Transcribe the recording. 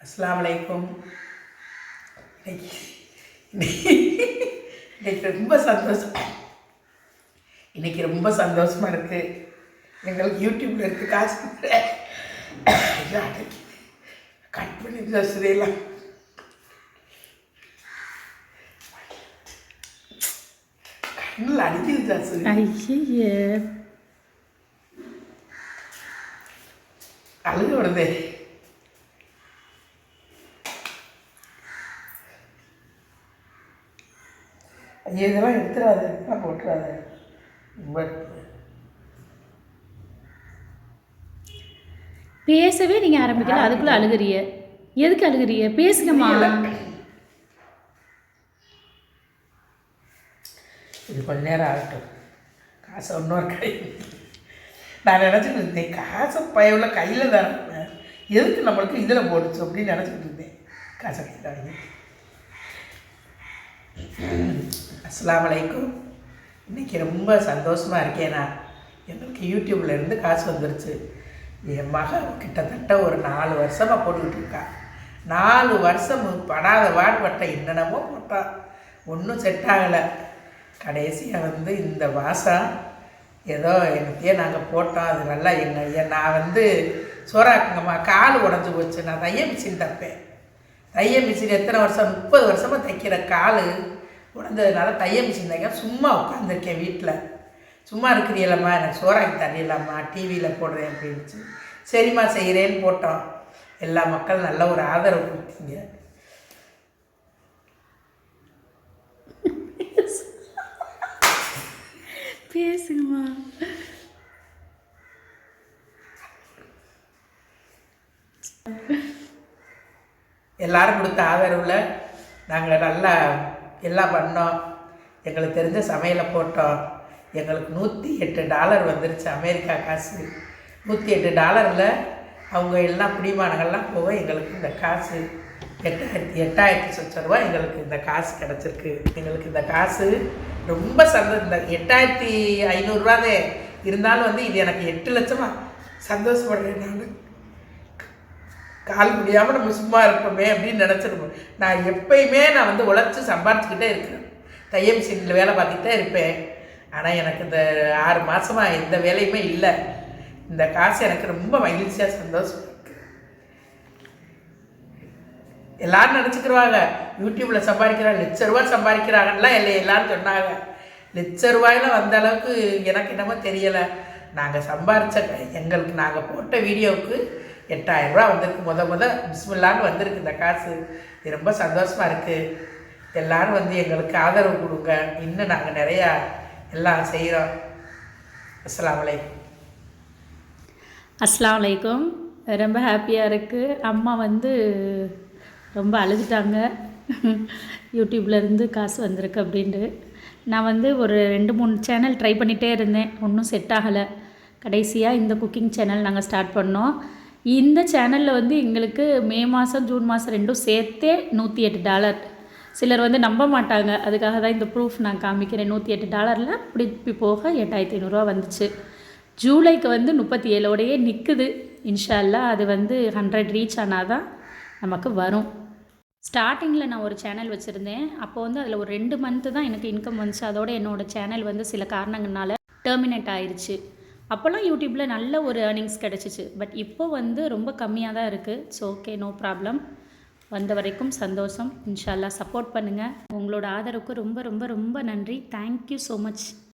அஸ்ஸலாமு அலைக்கும். இன்னைக்கு ரொம்ப சந்தோஷமாக இருக்குது. எங்களுக்கு யூடியூப்பில் இருக்குது காசு அடைக்கி கட் பண்ணி வசதியெல்லாம் கண்ணில் அடிக்குது ஜாசு. ஐயே அழுக வருது. ஐயா இதெல்லாம் எடுத்துடாது, இதெல்லாம் போட்டுறாது. ரொம்ப பேசவே நீங்கள் ஆரம்பிக்கல, அதுக்குள்ளே அழுகிறிய. எதுக்கு அழுகிறிய? பேசுங்கம்மா. இது கொஞ்ச நேரம் ஆகட்டும். காசை இன்னொரு கை நான் நினச்சிட்டு இருந்தேன், காசை பயவுள்ள கையில் தான் எதுக்கு நம்மளுக்கு இதில் போடுச்சு அப்படின்னு நினச்சிக்கிட்டு இருந்தேன். காசை கையில் வாங்கி. அஸ்ஸலாமு அலைக்கும். இன்றைக்கி ரொம்ப சந்தோஷமாக இருக்கேன். நான் எங்களுக்கு யூடியூப்பில் இருந்து காசு வந்துருச்சு. என் மகன் கிட்டத்தட்ட ஒரு 4 வருஷமாக போட்டுக்கிட்டு இருக்கா. 4 வருஷம் படாத பாடுபட்ட என்னென்னமோ போட்டான், ஒன்றும் செட் ஆகலை. கடைசியாக இந்த மாதம் ஏதோ எனக்கே நாங்கள் போட்டோம். அது நல்லா நான் சோறாக்குங்கம்மா கால் உடஞ்சி போச்சு. நான் தையல் மிஷின் தைப்பேன். தையல் மிஷின் எத்தனை வருஷம், 30 வருஷமாக தைக்கிற கால் உடஞ்சதுனால தையல் மிஷின் தைக்க சும்மா உட்காந்துருக்கேன் வீட்டில். சும்மா இருக்கிறீங்களம்மா, எனக்கு சோறாக்கி தரலாமா, டிவியில் போடுறேன் அப்படின்ச்சு. சரிம்மா செய்கிறேன்னு போட்டோம். எல்லா மக்களும் நல்ல ஒரு ஆதரவு கொடுத்தீங்க. பேசுங்கம்மா. எல்லாரும் கொடுத்த ஆதரவில் நாங்கள் நல்லா எல்லாம் பண்ணோம். எங்களுக்கு தெரிஞ்ச சமையலை போட்டோம். எங்களுக்கு $108 வந்துருச்சு அமெரிக்கா காசு. $108 அவங்க எல்லாம் பிடிமானங்கள்லாம் போக எங்களுக்கு இந்த காசு 8,000 சொச்ச ரூபா எங்களுக்கு இந்த காசு கிடச்சிருக்கு. எங்களுக்கு இந்த காசு ரொம்ப இந்த 8,500 இருந்தாலும் இது எனக்கு 8 லட்சமாக சந்தோஷப்படுறேன். நான் கால் முடியாமல் நம்ம சும்மா இருப்போமே அப்படின்னு நினச்சிருப்போம். நான் எப்பயுமே உழைச்சி சம்பாரிச்சுக்கிட்டே இருக்கிறேன். தையல் மிஷினில் வேலை பார்த்துக்கிட்டே இருப்பேன். ஆனால் எனக்கு இந்த 6 மாதமாக எந்த வேலையுமே இல்லை. இந்த காசு எனக்கு ரொம்ப மகிழ்ச்சியாக சந்தோஷம் இருக்குது. எல்லோரும் நினச்சிக்கிடுவாங்க யூடியூப்பில் சம்பாதிக்கிறாங்க, ₹1,00,000 சம்பாதிக்கிறாங்கலாம் எல்லாரும் சொன்னாங்க. ₹1,00,000 வந்த அளவுக்கு எனக்கு என்னமோ தெரியலை. நாங்கள் சம்பாரித்த எங்களுக்கு நாங்கள் போட்ட வீடியோவுக்கு ₹8,000 வந்திருக்கு. முத பிஸ்மில்லான்னு வந்திருக்கு இந்த காசு. இது ரொம்ப சந்தோஷமாக இருக்குது. எல்லோரும் எங்களுக்கு ஆதரவு கொடுங்க. இன்னும் நாங்கள் நிறையா எல்லாம் செய்கிறோம். அஸ்ஸலாமு அலைக்கும். அஸ்ஸலாமு அலைக்கும். ரொம்ப ஹாப்பியாக இருக்குது. அம்மா ரொம்ப அழுதுட்டாங்க. யூடியூப்லேருந்து காசு வந்திருக்கு அப்படின்ட்டு. நான் ஒரு 2-3 சேனல் ட்ரை பண்ணிகிட்டே இருந்தேன், ஒன்றும் செட் ஆகலை. கடைசியாக இந்த குக்கிங் சேனல் நாங்கள் ஸ்டார்ட் பண்ணோம். இந்த சேனலில் எங்களுக்கு மே மாதம் ஜூன் மாதம் ரெண்டும் சேர்த்தே $108. சிலர் நம்ப மாட்டாங்க, அதுக்காக தான் இந்த ப்ரூஃப் நான் காமிக்கிறேன். $108 இப்படி போக 8,500 வந்துச்சு. ஜூலைக்கு 37ஓடையே நிற்குது. இன்ஷா அல்லாஹ் அது 100 ரீச் ஆனால் தான் நமக்கு வரும். ஸ்டார்டிங்கில் நான் ஒரு சேனல் வச்சுருந்தேன். அப்போ அதில் ஒரு 2 மந்த்து தான் எனக்கு இன்கம் வந்துச்சு. அதோட என்னோடய சேனல் சில காரணங்களால டெர்மினேட் ஆயிடுச்சு. அப்போல்லாம் யூடியூப்பில் நல்ல ஒரு ஏர்னிங்ஸ் கிடச்சிச்சு. பட் இப்போது ரொம்ப கம்மியாக தான் இருக்குது. So okay, no problem. வந்த வரைக்கும் சந்தோஷம். இன்ஷா அல்லாஹ் சப்போர்ட் பண்ணுங்கள். உங்களோட ஆதரவுக்கு ரொம்ப ரொம்ப ரொம்ப நன்றி. Thank you so much.